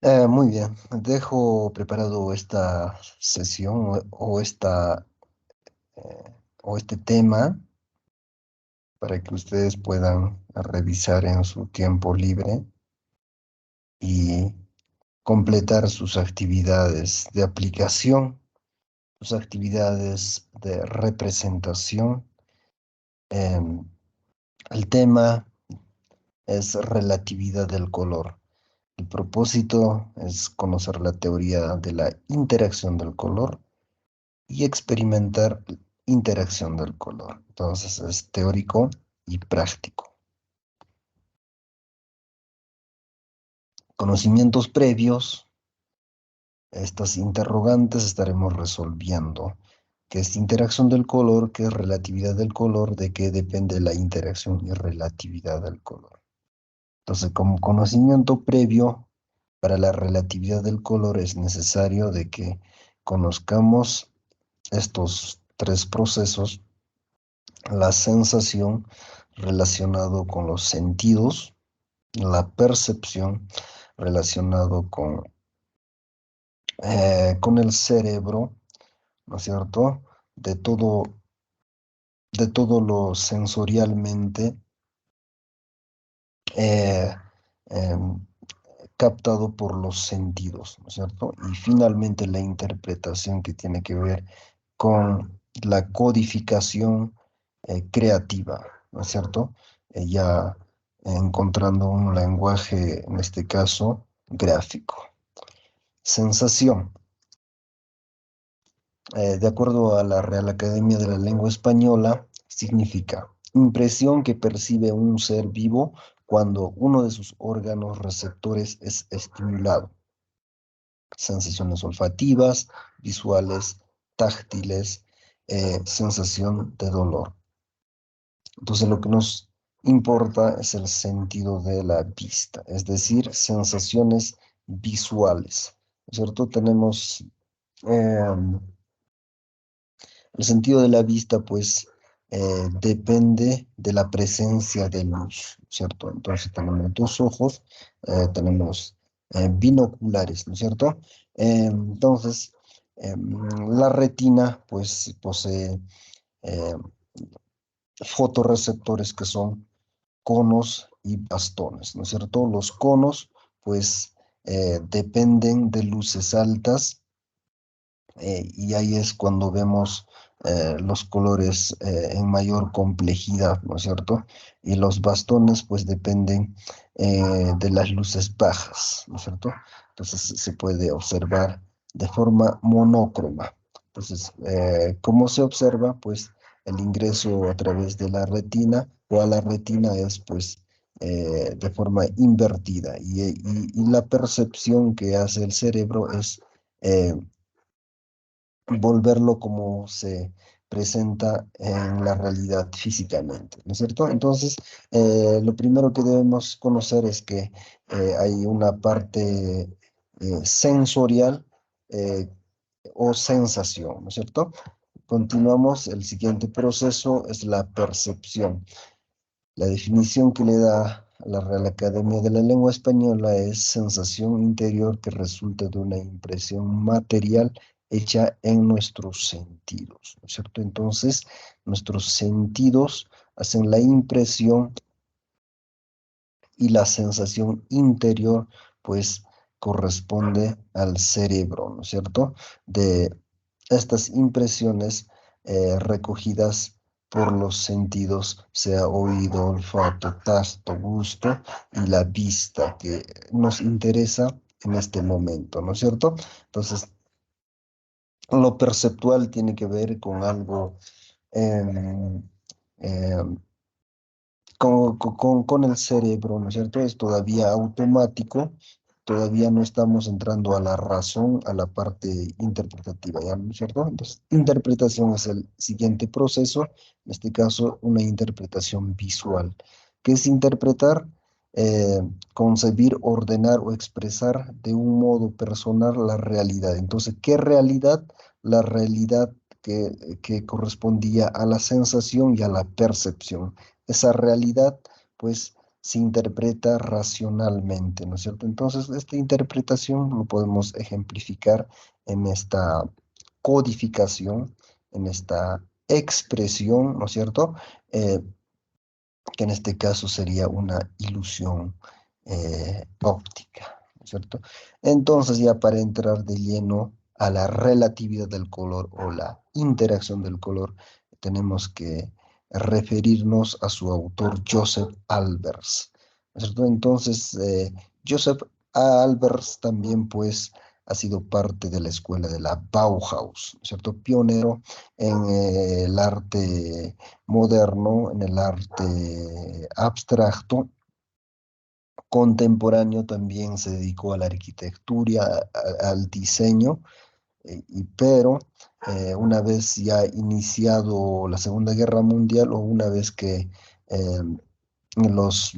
Muy bien, dejo preparado esta sesión eh, o este tema para que ustedes puedan revisar en su tiempo libre y completar sus actividades de aplicación, sus actividades de representación. Em, el tema es relatividad del color. El propósito es conocer la teoría de la interacción del color y experimentar interacción del color. Entonces es teórico y práctico. Conocimientos previos, estas interrogantes estaremos resolviendo. ¿Qué es interacción del color? ¿Qué es relatividad del color? ¿De qué depende la interacción y relatividad del color? Entonces, como conocimiento previo para la relatividad del color es necesario de que conozcamos estos tres procesos: la sensación relacionado con los sentidos, la percepción relacionado con el cerebro, ¿no es cierto? De todo, de todo lo sensorialmente eh, em, captado por los sentidos, ¿no es cierto? Y finalmente la interpretación que tiene que ver con la codificación creativa, ¿no es cierto? Ya encontrando un lenguaje, en este caso, gráfico. Sensación. De acuerdo a la Real Academia de la Lengua Española, significa impresión que percibe un ser vivo cuando uno de sus órganos receptores es estimulado. Sensaciones olfativas, visuales, táctiles, sensación de dolor. Entonces lo que nos importa es el sentido de la vista, es decir, sensaciones visuales, ¿no es cierto? Tenemos el sentido de la vista, pues, depende de la presencia de luz, ¿cierto? Entonces tenemos dos ojos, tenemos binoculares, ¿no es cierto? Entonces, la retina, pues, posee eh, fotorreceptores que son conos y bastones, ¿no es cierto? Los conos, pues, dependen de luces altas, y ahí es cuando vemos los colores en mayor complejidad, ¿no es cierto? Y los bastones pues dependen de las luces bajas, ¿no es cierto? Entonces se puede observar de forma monócroma. Entonces, ¿cómo se observa? Pues el ingreso a través de la retina o a la retina es pues de forma invertida y la percepción que hace el cerebro es eh, volverlo como se presenta en la realidad físicamente, ¿no es cierto? Entonces, lo primero que debemos conocer es que hay una parte sensorial eh, o sensación, ¿no es cierto? Continuamos, el siguiente proceso es la percepción. La definición que le da la Real Academia de la Lengua Española es sensación interior que resulta de una impresión material hecha en nuestros sentidos, ¿no es cierto? Entonces, nuestros sentidos hacen la impresión y la sensación interior, pues, corresponde al cerebro, ¿no es cierto? De estas impresiones recogidas por los sentidos, sea oído, olfato, tacto, gusto y la vista, que nos interesa en este momento, ¿no es cierto? Entonces, lo perceptual tiene que ver con algo em, em, con el cerebro, ¿no es cierto? Es todavía automático, todavía no estamos entrando a la razón, a la parte interpretativa, ¿ya? ¿No es cierto? Entonces, interpretación es el siguiente proceso, en este caso, una interpretación visual. ¿Qué es interpretar? Concebir, ordenar o expresar de un modo personal la realidad. Entonces, ¿qué realidad? La realidad que correspondía a la sensación y a la percepción. Esa realidad, pues, se interpreta racionalmente, ¿no es cierto? Entonces, esta interpretación lo podemos ejemplificar en esta codificación, en esta expresión, ¿no es cierto? Eh, que en este caso sería una ilusión óptica, ¿no es cierto? Entonces, ya para entrar de lleno a la relatividad del color o la interacción del color, tenemos que referirnos a su autor Joseph Albers, ¿no es cierto? Entonces, Joseph Albers también, pues, ha sido parte de la escuela de la Bauhaus, ¿no es cierto? Pionero en el arte moderno, en el arte abstracto. Contemporáneo también se dedicó a la arquitectura, al diseño, pero una vez ya iniciado la Segunda Guerra Mundial o una vez que eh, los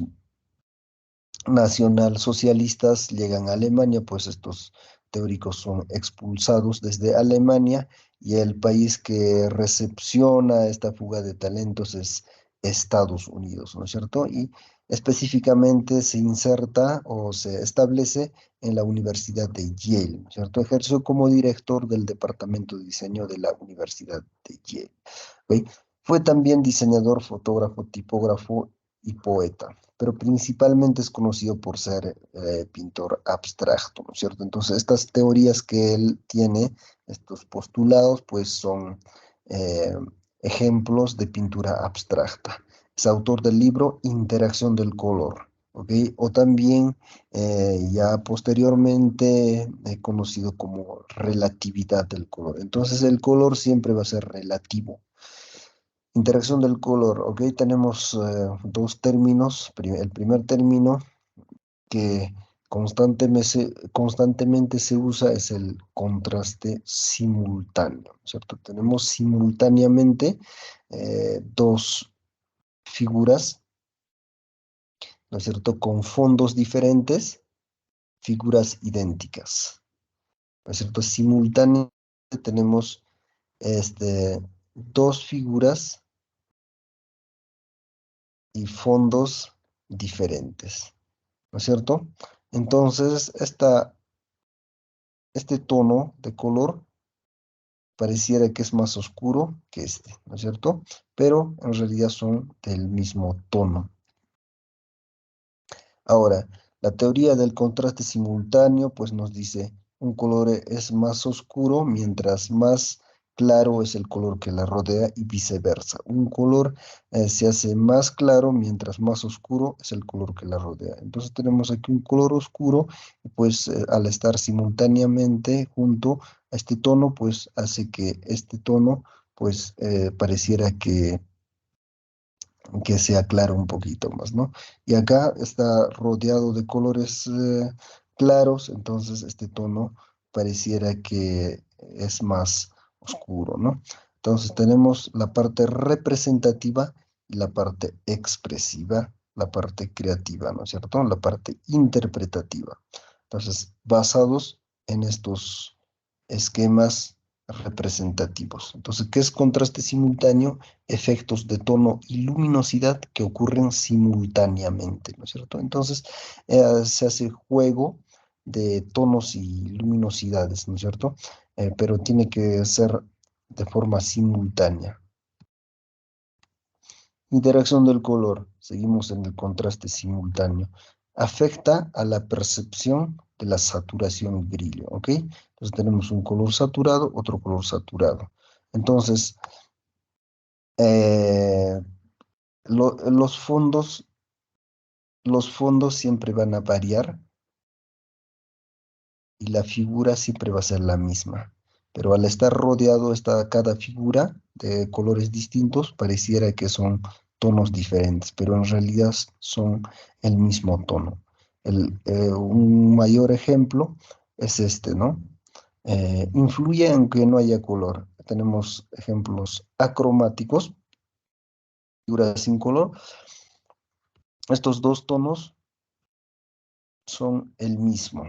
nacionalsocialistas llegan a Alemania, pues estos teóricos son expulsados desde Alemania y el país que recepciona esta fuga de talentos es Estados Unidos, ¿no es cierto? Y específicamente se inserta o se establece en la Universidad de Yale, ¿no es cierto? Ejerció como director del Departamento de Diseño de la Universidad de Yale. ¿Ok? Fue también diseñador, fotógrafo, tipógrafo y poeta, pero principalmente es conocido por ser pintor abstracto, ¿no es cierto? Entonces, estas teorías que él tiene, estos postulados, pues son eh, ejemplos de pintura abstracta. Es autor del libro Interacción del color, ¿ok? O también ya posteriormente conocido como relatividad del color. Entonces, el color siempre va a ser relativo. Interacción del color, ok, tenemos dos términos. El primer término que constantemente se usa es el contraste simultáneo, ¿cierto? Tenemos simultáneamente dos figuras, ¿no es cierto?, con fondos diferentes, figuras idénticas, ¿no es cierto? Simultáneamente tenemos dos figuras y fondos diferentes, ¿no es cierto? Entonces, este tono de color pareciera que es más oscuro que este, ¿no es cierto? Pero en realidad son del mismo tono. Ahora, la teoría del contraste simultáneo, pues nos dice, un color es más oscuro mientras más claro es el color que la rodea y viceversa. Un color se hace más claro mientras más oscuro es el color que la rodea. Entonces tenemos aquí un color oscuro, pues al estar simultáneamente junto a este tono, pues hace que este tono, pues pareciera que se aclara un poquito más, ¿no? Y acá está rodeado de colores claros, entonces este tono pareciera que es más oscuro, ¿no? Entonces tenemos la parte representativa y la parte expresiva, la parte creativa, ¿no es cierto? La parte interpretativa. Entonces, basados en estos esquemas representativos. Entonces, ¿qué es contraste simultáneo? Efectos de tono y luminosidad que ocurren simultáneamente, ¿no es cierto? Entonces, se hace juego de tonos y luminosidades, ¿no es cierto? Pero tiene que ser de forma simultánea. Interacción del color, seguimos en el contraste simultáneo, afecta a la percepción de la saturación y brillo, ¿ok? Entonces tenemos un color saturado, otro color saturado. Entonces, eh, los fondos siempre van a variar y la figura siempre va a ser la misma. Pero al estar rodeado cada figura de colores distintos, pareciera que son tonos diferentes, pero en realidad son el mismo tono. Un mayor ejemplo es este, ¿no? Influye aunque no haya color. Tenemos ejemplos acromáticos, figuras sin color. Estos dos tonos son el mismo.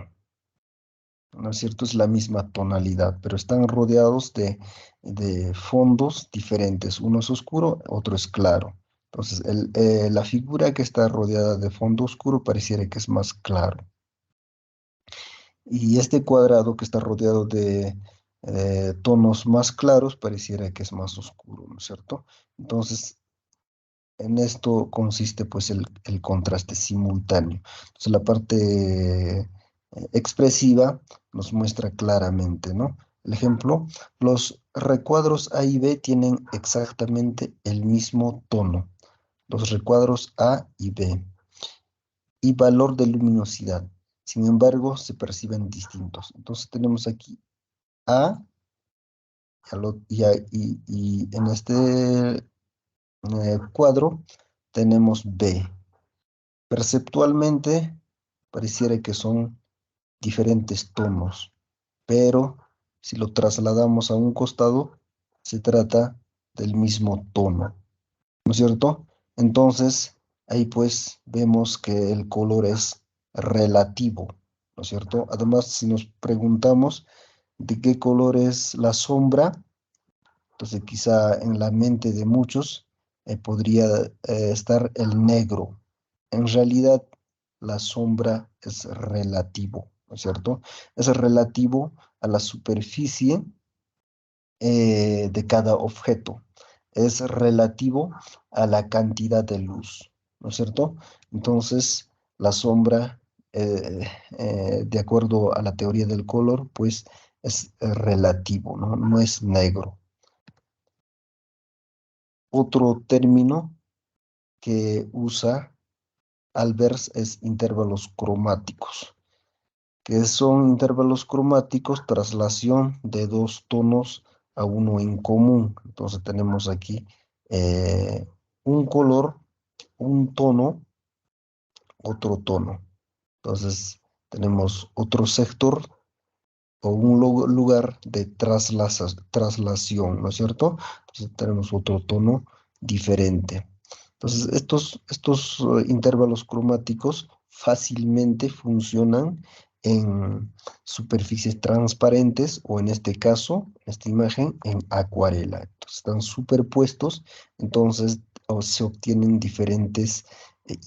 ¿No es cierto? Es la misma tonalidad, pero están rodeados de fondos diferentes. Uno es oscuro, otro es claro. Entonces, la figura que está rodeada de fondo oscuro pareciera que es más claro. Y este cuadrado que está rodeado de tonos más claros pareciera que es más oscuro, ¿no es cierto? Entonces, en esto consiste pues el contraste simultáneo. Entonces, la parte expresiva nos muestra claramente, ¿no? El ejemplo, los recuadros A y B tienen exactamente el mismo tono. Los recuadros A y B y valor de luminosidad. Sin embargo, se perciben distintos. Entonces tenemos aquí A y en este cuadro tenemos B. Perceptualmente pareciera que son diferentes tonos, pero si lo trasladamos a un costado, se trata del mismo tono, ¿no es cierto? Entonces, ahí pues vemos que el color es relativo, ¿no es cierto? Además, si nos preguntamos de qué color es la sombra, entonces quizá en la mente de muchos podría estar el negro. En realidad, la sombra es relativo, ¿no es cierto? Es relativo a la superficie de cada objeto. Es relativo a la cantidad de luz, ¿no es cierto? Entonces, la sombra, de acuerdo a la teoría del color, pues es relativo, ¿no? No es negro. Otro término que usa Albers es intervalos cromáticos. Que son intervalos cromáticos, traslación de dos tonos a uno en común. Entonces tenemos aquí eh, un color, un tono, otro tono. Entonces tenemos otro sector o un lugar de traslación, ¿no es cierto? Entonces tenemos otro tono diferente. Entonces estos intervalos cromáticos fácilmente funcionan en superficies transparentes o en este caso, en esta imagen, en acuarela. Entonces están superpuestos, entonces se obtienen diferentes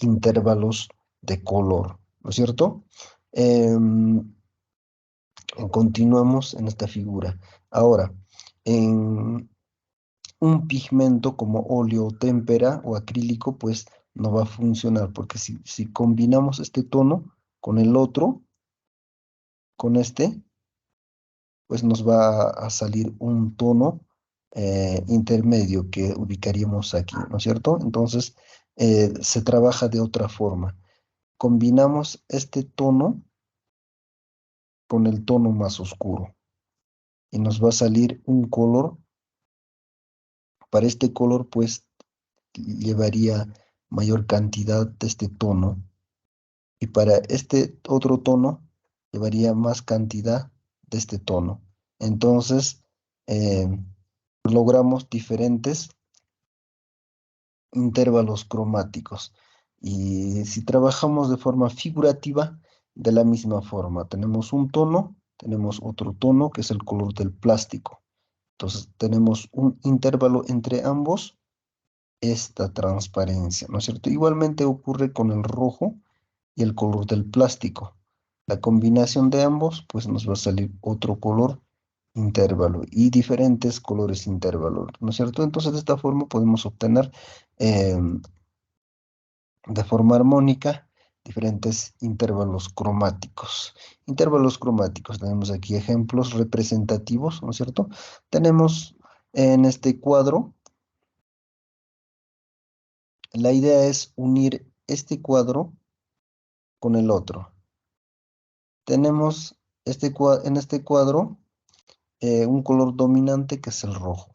intervalos de color, ¿no es cierto? Em, Continuamos en esta figura. Ahora, en un pigmento como óleo, témpera o acrílico, pues no va a funcionar, porque si combinamos este tono con el otro, con este, pues nos va a salir un tono intermedio que ubicaríamos aquí, ¿no es cierto? Entonces, se trabaja de otra forma. Combinamos este tono con el tono más oscuro y nos va a salir un color. Para este color, pues, llevaría mayor cantidad de este tono. Y para este otro tono, llevaría más cantidad de este tono. Entonces, eh, logramos diferentes intervalos cromáticos. Y si trabajamos de forma figurativa, de la misma forma, tenemos un tono, tenemos otro tono, que es el color del plástico. Entonces, tenemos un intervalo entre ambos esta transparencia, ¿no es cierto? Igualmente ocurre con el rojo y el color del plástico. La combinación de ambos, pues nos va a salir otro color intervalo y diferentes colores intervalo, ¿no es cierto? Entonces, de esta forma podemos obtener de forma armónica diferentes intervalos cromáticos. Intervalos cromáticos, tenemos aquí ejemplos representativos, ¿no es cierto? Tenemos en este cuadro. La idea es unir este cuadro con el otro. Tenemos en este cuadro un color dominante que es el rojo.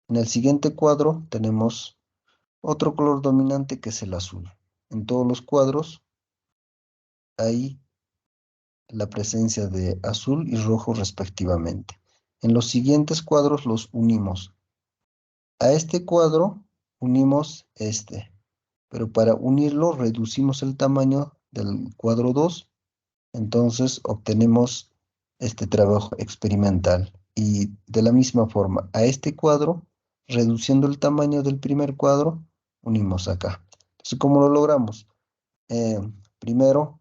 En el siguiente cuadro tenemos otro color dominante que es el azul. En todos los cuadros hay la presencia de azul y rojo respectivamente. En los siguientes cuadros los unimos. A este cuadro unimos este, pero para unirlo reducimos el tamaño del cuadro 2. Entonces obtenemos este trabajo experimental. Y de la misma forma, a este cuadro, reduciendo el tamaño del primer cuadro, unimos acá. Entonces, ¿cómo lo logramos? Eh, Primero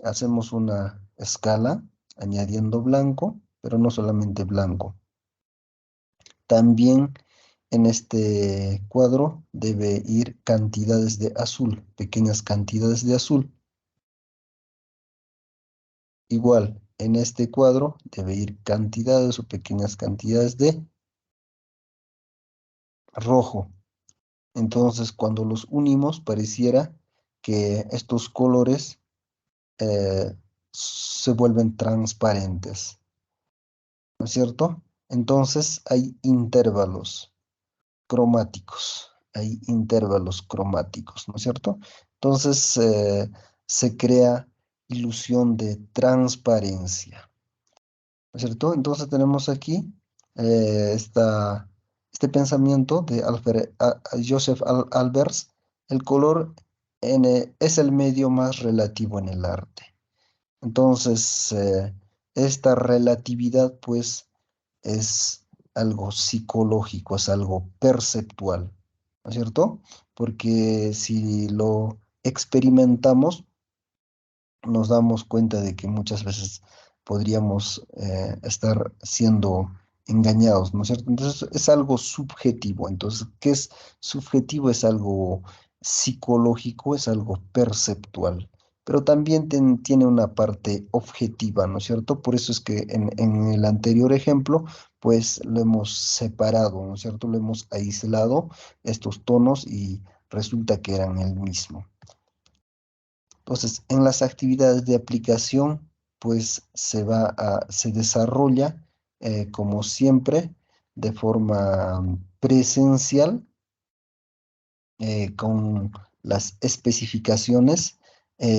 hacemos una escala añadiendo blanco, pero no solamente blanco. También en este cuadro debe ir cantidades de azul, pequeñas cantidades de azul. Igual, en este cuadro debe ir cantidades o pequeñas cantidades de rojo. Entonces, cuando los unimos, pareciera que estos colores se vuelven transparentes, ¿no es cierto? Entonces, hay intervalos cromáticos, ¿no es cierto? Entonces, se crea ilusión de transparencia, ¿no es cierto? Entonces tenemos aquí este pensamiento de Joseph Albers: el color es el medio más relativo en el arte. Entonces, esta relatividad, pues, es algo psicológico, es algo perceptual, ¿no es cierto? Porque si lo experimentamos, nos damos cuenta de que muchas veces podríamos estar siendo engañados, ¿no es cierto? Entonces es algo subjetivo. Entonces, ¿qué es subjetivo? Es algo psicológico, es algo perceptual, pero también tiene una parte objetiva, ¿no es cierto? Por eso es que en el anterior ejemplo, pues lo hemos separado, ¿no es cierto? Lo hemos aislado, estos tonos, y resulta que eran el mismo. Entonces, en las actividades de aplicación, pues se desarrolla, como siempre, de forma presencial, con las especificaciones